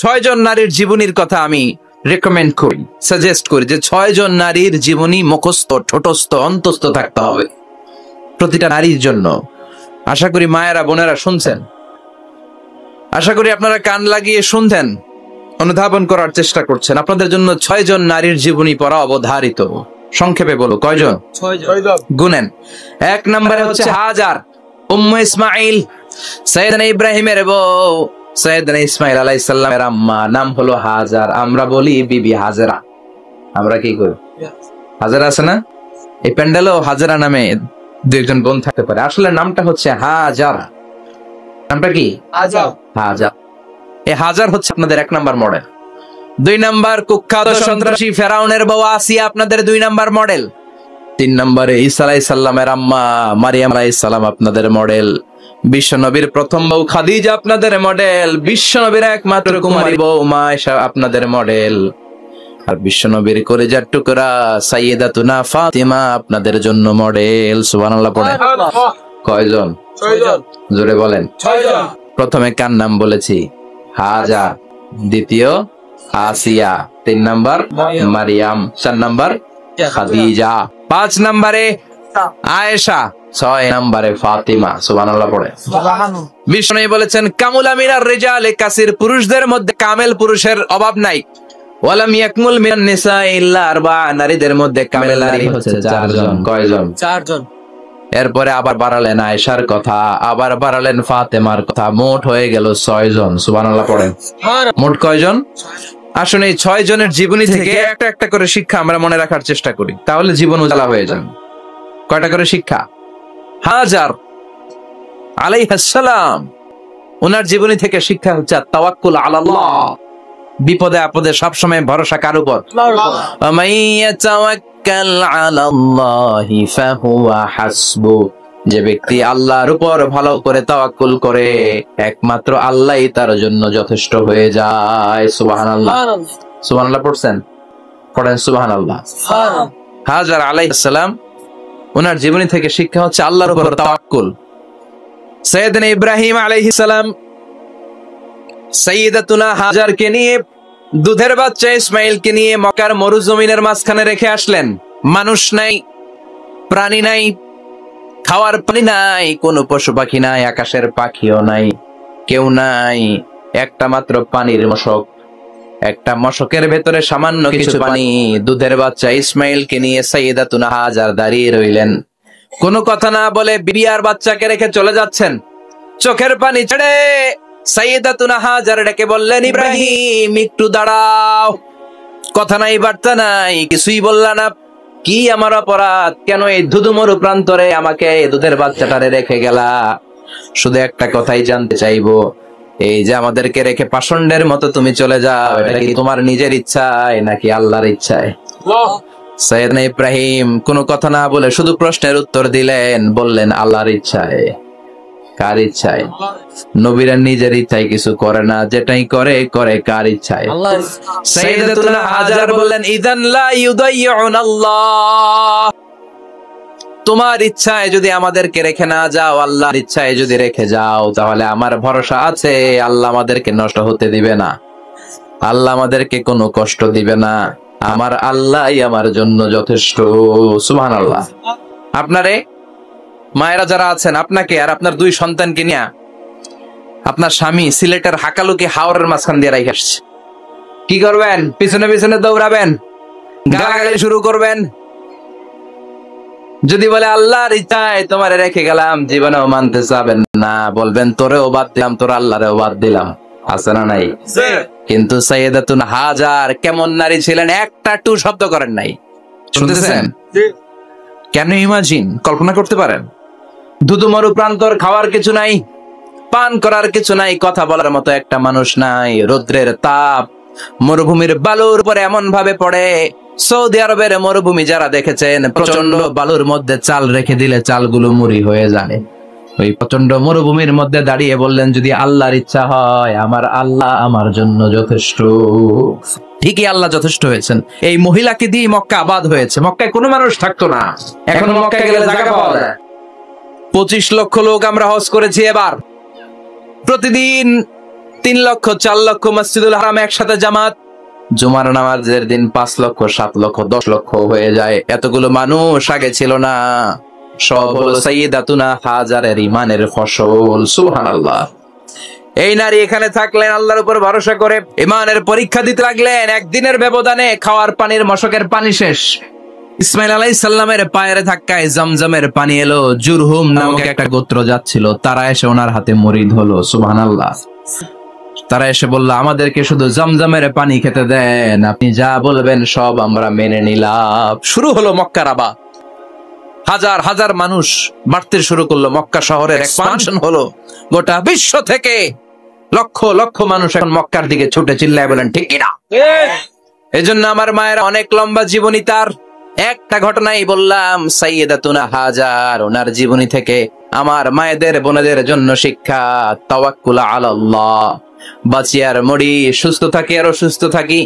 6 জন নারীর জীবনীর কথা আমি রেকমেন্ড করি, সাজেস্ট করি যে 6 জন নারীর জীবনী মুখস্থ, ঠোঁটস্থ, অন্তস্থ থাকতে হবে প্রতিটা নারীর জন্য। আশা করি মায়েরা, বোনেরা শুনছেন, আশা করি আপনারা কান লাগিয়ে শুনতেন, অনুধাবন করার চেষ্টা করছেন। আপনাদের জন্য 6 জন নারীর জীবনী পড়া অবধারিত। সংক্ষেপে বলো, কয়জন? 6 জন। গুনেন। 1 নম্বরে হচ্ছে হাজার, উম্মে ইসমাইল, সাইয়েদনা ইব্রাহিমের বউ, সাইয়েদনা ইসমাইল আলাইহিস সালামের আম্মা, নাম হলো হাজার। আমরা বলি বিবি হাজেরা। আমরা কি করি? হাজেরা আছে না? এই প্যান্ডেলেও হাজেরা নামে 2-1 বোন থাকতে পারে। আসলে নামটা হচ্ছে হাজার। নামটা কি? হাজার। হাজার। এই হাজার হচ্ছে আপনাদের 1 নাম্বার মডেল। 2 নাম্বার কুখ্যাত সন্ত্রাসী ফেরাউনের বউ আসিয়া আপনাদের 2 নাম্বার মডেল। 3 নম্বরে ঈসা আলাইহিস সালামের আম্মা মারিয়াম আলাইহিস সালাম আপনাদের মডেল। বিশ্ব নবীর প্রথম বউ খাদিজা আপনাদের মডেল। বিশ্ব নবীর একমাত্র কুমারী বউ মা আয়েশা আপনাদের মডেল। আর বিশ্ব নবীর কলিজার টুকরা সাইয়্যিদাতুনা ফাতিমা আপনাদের জন্য মডেল। সুবহানাল্লাহ পড়ে। কয়জন? 6 জন। জোরে বলেন। 6 জন। প্রথমে কার নাম বলেছি? হাজার। দ্বিতীয় আসিয়া। 3 নাম্বার মারিয়াম। 4 নাম্বার খাদিজা। 5 নম্বরে আয়েশা। 6 নম্বরে ফাতিমা। সুবহানাল্লাহ পড়ে। বিষ্ণু বলেছেন কামুলা মিনার রিজালে কাসির, পুরুষদের মধ্যে কামেল পুরুষের অভাব নাই। ওয়ালাম ইয়াকমুল মিনান নিসা ইল্লা আরবা, নারীদের মধ্যে কামেল নারী হচ্ছে 4 জন। কয়জন? 4 জন। এরপরে আবার বাড়ালেন আয়েশার কথা, আবার বাড়ালেন ফাতেমার কথা, মোট হয়ে গেল 6 জন। সুবহানাল্লাহ পড়েন। মোট কয়জন? আসলে এই 6 জনের জীবনী থেকে একটা একটা করে শিক্ষা আমরা মনে রাখার চেষ্টা করি, তাহলে জীবন উজালা হয়ে যাবে। কয়টা করে শিক্ষা? হাজার আলাইহিস সালাম, ওনার জীবনী থেকে শিক্ষা হচ্ছে তাওয়াক্কুল আলাল্লাহ, বিপদে আপদে সবসময় ভরসা কার উপর? আল্লাহর তাওয়াক্কাল আলাল্লাহি ফাহুয়া হাসবু, যে ব্যক্তি আল্লাহর উপর ভালো করে তাওয়াক্কুল করে একমাত্র আল্লাহই তার জন্য যথেষ্ট হয়ে যায়। সুবহানাল্লাহ। সুবহানাল্লাহ পড়ছেন? পড়েন সুবহানাল্লাহ। হাজার আলাইহিস সালাম, ওনার জীবনী থেকে শিক্ষা হচ্ছে আল্লাহর উপর তাওয়াক্কুল। সাইয়েদনা ইব্রাহিম আলাইহিস সালাম সাইয়্যিদাতুনা হাজারকে নিয়ে, দুধের বাচ্চা ইসমাইলকে নিয়ে মক্কার মরুজমিনের মাঝখানে রেখে আসলেন। মানুষ নাই, প্রাণী নাই, খাওয়ার পানি নাই, কোনো পশু পাখি নাই, আকাশের পাখিও নাই, কেউ নাই, একটা মাত্র পানির মশক। একটা মশকের ভেতরে সামান্য কিছু পানি। দুধের বাচ্চা ইসমাইলকে নিয়ে সাইয়্যিদাতুনা হাজার দাঁড়িয়ে রইলেন। কোনো কথা না বলে বিবি আর বাচ্চাকে রেখে চলে যাচ্ছেন। চোখের পানি ছেড়ে সাইয়্যিদাতুনা হাজার ডেকে বললেন, ইব্রাহিম একটু দাঁড়াও। কথা নাই, বার্তা নাই, কিছুই বললা না। কি আমার অপরাধ? কেন এই ধুধুমরু প্রান্তরে আমাকে দুধের বাচ্চাটারে রেখে গেলা? শুধু একটা কথাই জানতে চাইবো, এই যে আমাদেরকে রেখে পাষণ্ডের মতো তুমি চলে যাও, এটা কি তোমার নিজের ইচ্ছায় নাকি আল্লাহর ইচ্ছায়? সাইয়েদনা ইব্রাহিম কোনো কথা না বলে শুধু প্রশ্নের উত্তর দিলেন, বললেন আল্লাহর ইচ্ছায়। কার ইচ্ছায়? নবীরা নিজের ইচ্ছায় কিছু করে না, যেটাই করে করে কার ইচ্ছায়? আল্লাহর। সাইয়্যিদাতুনা হাজার বললেন, ইযান লা ইউদাইয়ুনাল্লাহ, তোমার ইচ্ছায় যদি আমাদেরকে রেখে না যাও, আল্লাহর ইচ্ছায় যদি রেখে যাও, তাহলে আমার ভরসা আছে আল্লাহ আমাদেরকে নষ্ট হতে দিবে না, আল্লাহ আমাদেরকে কোনো কষ্ট দিবে না, আমার আল্লাহই আমার জন্য যথেষ্ট। সুবহানাল্লাহ। আপনারে মায়েরা যারা আছেন, আপনাকে আর আপনার 2 সন্তানকে নিয়ে আপনার স্বামী সিলেটের হাকালুকে হাওরের মাঝখান দিয়ে রেখে আসছে। কি করবেন? পিছনে পিছনে দৌড়াবেন, গালাগালি শুরু করবেন। যদি বলে আল্লাহর ইচ্ছায় তোমারে রেখে গেলাম, জীবনেও মানতে চাবেন না, বলবেন তোরেও বাদ দিলাম, তোর আল্লাহরেও বাদ দিলাম। আছে না নাই? কিন্তু সাইয়্যিদাতুনা হাজার কেমন নারী ছিলেন? একটা টু শব্দ করেন নাই। শুনতেছেন? কেন ইমাজিন, কল্পনা করতে পারেন? ধুধুমরু প্রান্তর, খাওয়ার কিছু নাই, পান করার কিছু নাই, কথা বলার মতো একটা মানুষ নাই, রৌদ্রের তাপ মরুভূমির বালুর উপরে এমন ভাবে পড়ে। সৌদি আরবের মরুভূমি যারা দেখেছেন, প্রচন্ড বালুর মধ্যে চাল রেখে দিলে চালগুলো মুড়ি হয়ে যায়। ওই প্রচন্ড মরুভূমির মধ্যে দাঁড়িয়ে বললেন, যদি আল্লাহর ইচ্ছা হয়, আমার আল্লাহ আমার জন্য যথেষ্ট। ঠিকই আল্লাহ যথেষ্ট হয়েছেন। এই মহিলাকে দিয়ে মক্কা আবাদ হয়েছে। মক্কায় কোনো মানুষ থাকতো না, এখন মক্কায় গেলে জায়গা পাওয়া যায়। 25 লক্ষ লোক আমরা হজ করেছি এবার। প্রতিদিন 3 লক্ষ 4 লক্ষ মসজিদুল হারামে একসাথে জামাত, জুমার নামাজের দিন 5 লক্ষ 7 লক্ষ 10 লক্ষ হয়ে যায়। এতগুলো মানুষ আগে ছিল না। সব হলো সাইয়্যিদাতুনা হাজারের ইমানের ফসল। সুবহানাল্লাহ। এই নারী এখানে থাকলেন আল্লাহর উপর ভরসা করে, ইমানের পরীক্ষা দিতে লাগলেন। একদিনের ব্যবধানে খাওয়ার পানির মশকের পানি শেষ। ইসমাইল আলাইহিস সালামের পায়ের ধাক্কায় জমজমের পানি এলো। জুরহুম নামক একটা গোত্র যাচ্ছিল, তারা এসে ওনার হাতে মুরিদ হলো। সুবহানাল্লাহ। তারা এসে বলল, আমাদেরকে শুধু জমজমের পানি খেতে দেন, আপনি যা বলবেন সব আমরা মেনে নিলাম। শুরু হলো মক্কার আবাদ। হাজার হাজার মানুষ বাড়তে শুরু করলো, মক্কা শহরের এক্সপানশন হলো। গোটা বিশ্ব থেকে লক্ষ লক্ষ মানুষ এখন মক্কার দিকে ছুটে চিল্লায় বলেন ঠিক কিনা? এজন্য আমার মায়ের অনেক লম্বা জীবনী, তার একটা ঘটনাই বললাম, সাইয়্যিদাতুনা হাজার, ওনার জীবনী থেকে আমার মায়েদের বোনেদের জন্য শিক্ষা। তাওয়াক্কুল আলাল্লাহ। বাঁচি আর মরি, সুস্থ থাকি আর অসুস্থ থাকি,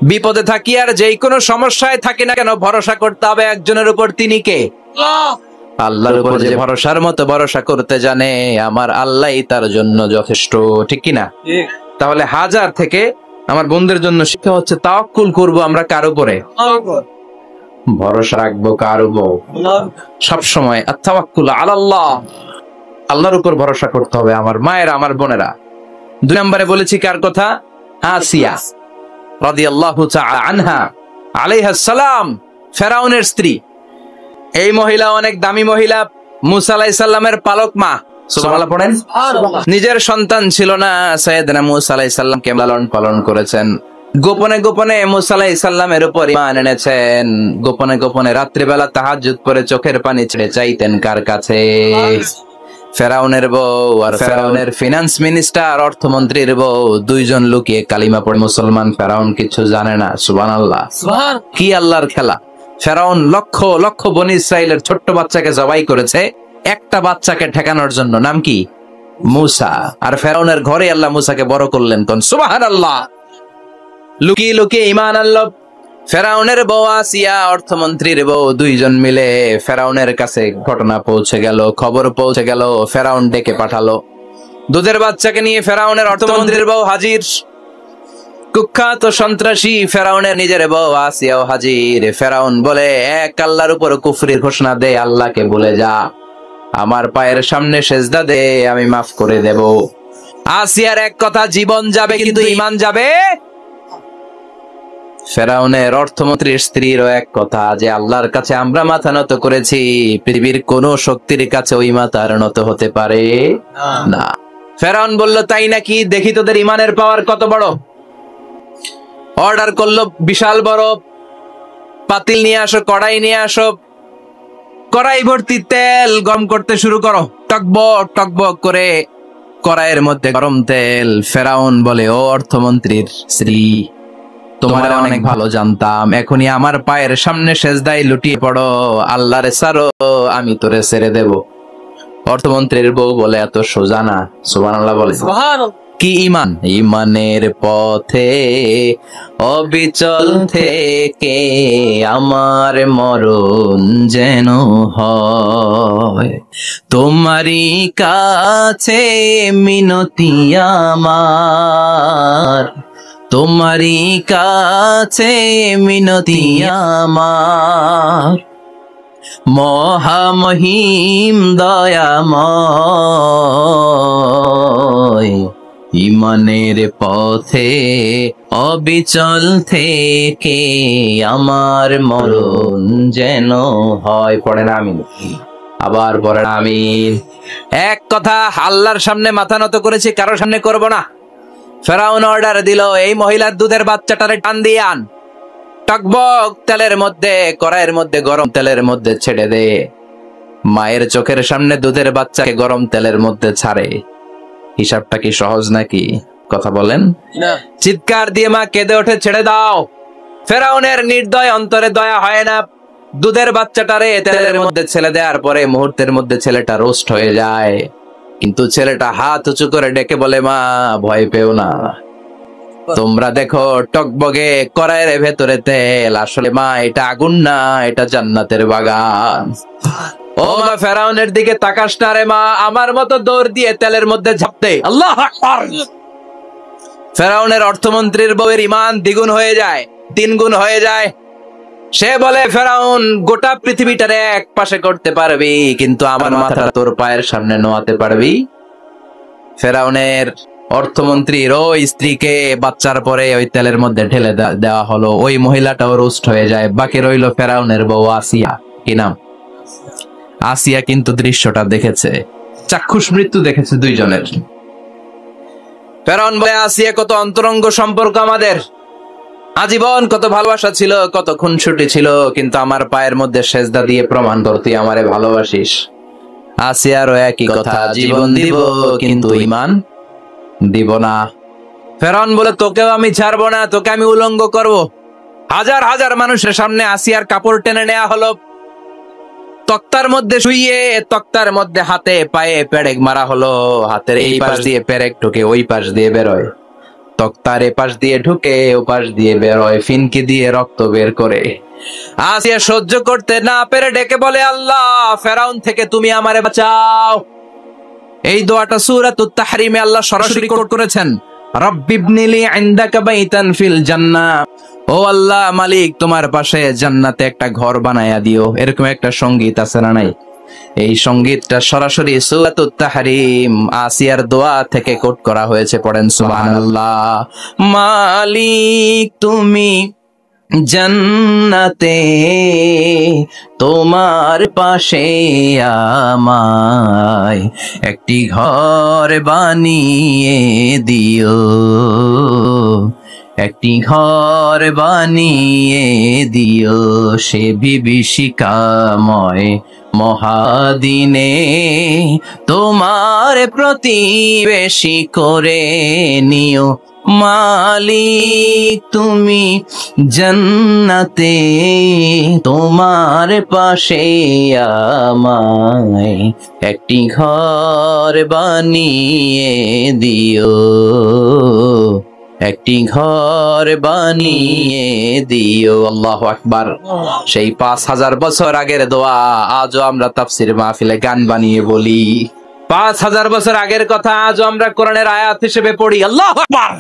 বিপদে থাকি আর যেই কোনো সমস্যায় থাকি না কেন, ভরসা করতে হবে একজনের উপর। তিনি কে? আল্লাহর উপর যে ভরসার মতো ভরসা করতে জানে, আমার আল্লাহই তার জন্য যথেষ্ট। ঠিক কিনা? তাহলে হাজার থেকে আমার বোনদের জন্য শিক্ষা হচ্ছে, তাওয়াক্কুল করব আমরা কার উপরে? ভরসা রাখবো কার উপর? সব সময় আত-তাওয়াক্কুল আলাল্লাহ, আল্লাহর উপর ভরসা করতে হবে। আমার মায়েরা, আমার বোনেরা। 2 নম্বরে বলেছি কার কথা? আসিয়া রাদিয়াল্লাহু তাআলা আনহা আলাইহাস সালাম, ফেরাউনের স্ত্রী। এই মহিলা অনেক দামি মহিলা, মুসা আলাইহিস সালামের পালক মা। সুবহানাল্লাহ পড়েন। নিজের সন্তান ছিল না, সাইয়েদনা মুসা আলাইহিস সালামকে লালন পালন করেছেন। গোপনে গোপনে মুসা আলাইহিস সালামের উপর ঈমান এনেছেন। গোপনে গোপনে রাত্রিবেলা তাহাজ্জুদ পড়ে চোখের পানি ছেড়ে চাইতেন কার কাছে? ফেরাউনের বউ আর ফেরাউনের ফিনান্স মিনিস্টার, অর্থমন্ত্রীর বউ, দুইজন লুকিয়ে কালিমা পড়ে মুসলমান। ফেরাউন কিছু জানে না। সুবহানাল্লাহ। কি আল্লাহর খেলা! ফেরাউন লক্ষ লক্ষ বনি ইসরাইলের ছোট্ট বাচ্চাকে জবাই করেছে একটা বাচ্চাকে ঠেকানোর জন্য। নাম কি? মুসা। আর ফেরাউনের ঘরে আল্লাহ মুসাকে বড় করলেন। কোন? সুবহানাল্লাহ। লুকিয়ে লুকিয়ে ঈমান আনলো। ফেরাউনের বউ আসিয়া, অর্থমন্ত্রীর বউ, দুইজন মিলে ফেরাউনের কাছে ঘটনা পৌঁছে গেল, খবর পৌঁছে গেল। ফেরাউন ডেকে পাঠালো। দুধের বাচ্চাকে নিয়ে ফেরাউনের অর্থমন্ত্রীর বউ হাজির। কুখ্যাত সন্ত্রাসী ফেরাউনের নিজের বউ আসিয়াও হাজির। ফেরাউন বলে, এক আল্লাহর উপর কুফরির ঘোষণা দে, আল্লাহকে ভুলে যা, আমার পায়ের সামনে সেজদা দে, আমি মাফ করে দেব। আসিয়ার এক কথা, জীবন যাবে কিন্তু ঈমান যাবে। ফেরাউনের অর্থমন্ত্রীর স্ত্রীরও এক কথা, যে আল্লাহর কাছে আমরা মাথা নত করেছি, পৃথিবীর কোন শক্তির কাছে ওই মাথা নত হতে পারে না। ফেরাউন বলল, তাই নাকি? দেখি তোদের ঈমানের পাওয়ার কত বড়। অর্ডার করলো, বিশাল বড় পাতিল নিয়ে আসো, কড়াই নিয়ে আসো, কড়াই ভর্তি তেল গরম করতে শুরু করো। টকবক টকবক করে কড়াইয়ের মধ্যে গরম তেল। ফেরাউন বলে, ও অর্থমন্ত্রীর স্ত্রী, তোমার অনেক ভালো জানতাম, এখনই আমার পায়ের সামনে সেজদায় লুটিয়ে পড়ো, আল্লাহরে ছাড়ো, আমি তোরে ছেড়ে দেব। অর্থমন্ত্রীর বউ বলে, এত সোজা না। সুবহানাল্লাহ বলে। কি ঈমান? ঈমানের পথে অবিচল থেকে আমার মরণ যেন হয়, তোমারই কাছে মিনতি আমার, তোমারই কাছে মিনতি আমার, মহামহিম দয়াময়, ঈমানের পথে অবিচল থেকে আমার মরণ যেন হয়। পড়েন আমিন। আবার পড়েন আমিন। এক কথা, আল্লাহর সামনে মাথা নত করেছি, কারোর সামনে করব না। ফেরাউন অর্ডার দিল, এই মহিলার দুধের বাচ্চাটারে টান দিয়ে আন, টকবক তেলের মধ্যে, কড়াইয়ের মধ্যে গরম তেলের মধ্যে ছেড়ে দে। মায়ের চোখের সামনে দুধের বাচ্চাকে গরম তেলের মধ্যে ছাড়ে। হিসাবটা কি সহজ নাকি? কথা বলেন না। চিৎকার দিয়ে মা কেঁদে ওঠে, ছেড়ে দাও। ফেরাউনের নির্দয় অন্তরে দয়া হয় না। দুধের বাচ্চাটারে তেলের মধ্যে ছেড়ে দেওয়ার পরে মুহূর্তের মধ্যে ছেলেটা রোস্ট হয়ে যায়। কিন্তু ছেলেটা হাত উঁচু করে ডেকে বলে, মা ভয় পেও না, তোমরা দেখো টকবগে কড়াইয়ের ভেতরে তেল, আসলে মা এটা আগুন না, এটা জান্নাতের বাগান। ও মা, ফেরাউনের দিকে তাকাস না রে মা, আমার মতো দৌড় দিয়ে তেলের মধ্যে ঝাঁপ দে। আল্লাহু আকবার। ফেরাউনের অর্থমন্ত্রীর বউয়ের ঈমান দ্বিগুণ হয়ে যায়, 3 গুণ হয়ে যায়। সে বলে, ফেরাউন গোটা পৃথিবীটারে এক পাশে করতে পারবি, কিন্তু আমার মাথাটা তোর পায়ের সামনে নোয়াতে পারবি? ফেরাউনের অর্থমন্ত্রীর ওই স্ত্রীকে বাচ্চার পরে ওই তেলের মধ্যে ঢেলে দেওয়া হলো। ওই মহিলাটাও রোস্ট হয়ে যায়। বাকি রইল ফেরাউনের বউ আসিয়া। কি নাম? আসিয়া কিন্তু দৃশ্যটা দেখেছে, চাক্ষুষ মৃত্যু দেখেছে দুইজনের। ফেরাউন বলে, আসিয়া কত অন্তরঙ্গ সম্পর্ক আমাদের, আজীবন কত ভালোবাসা ছিল, কত খুনসুটি ছিল, কিন্তু আমার পায়ের মধ্যে সেজদা দিয়ে প্রমাণ কর তুই আমারে ভালোবাসিস। আসিয়ারও একই কথা, জীবন দিব কিন্তু ঈমান দিব না। ফেরাউন বলে, তোকেও আমি ছাড়বো না, তোকে আমি উলঙ্গ করব। হাজার হাজার মানুষের সামনে আসিয়ার কাপড় টেনে নেওয়া হলো, তক্তার মধ্যে শুইয়ে তক্তার মধ্যে হাতে পায়ে পেরেক মারা হলো। হাতের এই পাশ দিয়ে পেরেক ঢুকে ওই পাশ দিয়ে বেরোয়, তক্তার এ পাশ দিয়ে ঢুকে ও পাশ দিয়ে বেরোয়, ফিনকি দিয়ে রক্ত বের করে। আসিয়া সহ্য করতে না পেরে ডেকে বলে, আল্লাহ, ফেরাউন থেকে তুমি আমারে বাঁচাও। এই দোয়াটা সূরাতুত তাহরিমে আল্লাহ সরাসরি কোট করেছেন, রব্বিবনিলি ইনদাকা বাইতান ফিল জান্নাহ। ও আল্লাহ মালিক, তোমার পাশে জান্নাতে একটা ঘর বানায়া দিও। এরকম একটা সঙ্গীত আছে না নাই? এই সঙ্গীতটা সরাসরি সূরাতুত তাহরিম আসিয়ার দোয়া থেকে কোট করা হয়েছে। পড়েন সুবহানাল্লাহ। মালিক তুমি জান্নাতে তোমার পাশে আমায় একটি ঘর বানিয়ে দিও, একটি ঘর বানিয়ে দিও, সে বিভীষিকাময় মহাদিনে তোমার প্রতিবেশী করে নিও। মালিক তুমি জান্নাতে তোমার পাশে আমায় একটি ঘর বানিয়ে দিও, একটি ঘর বানিয়ে দিও। আল্লাহু আকবার। সেই 5000 বছর আগের দোয়া আজও আমরা তাফসীর মাহফিলে গান বানিয়ে বলি। 5000 বছর আগের কথা আজও আমরা কোরআনের আয়াত হিসেবে পড়ি। আল্লাহু আকবার।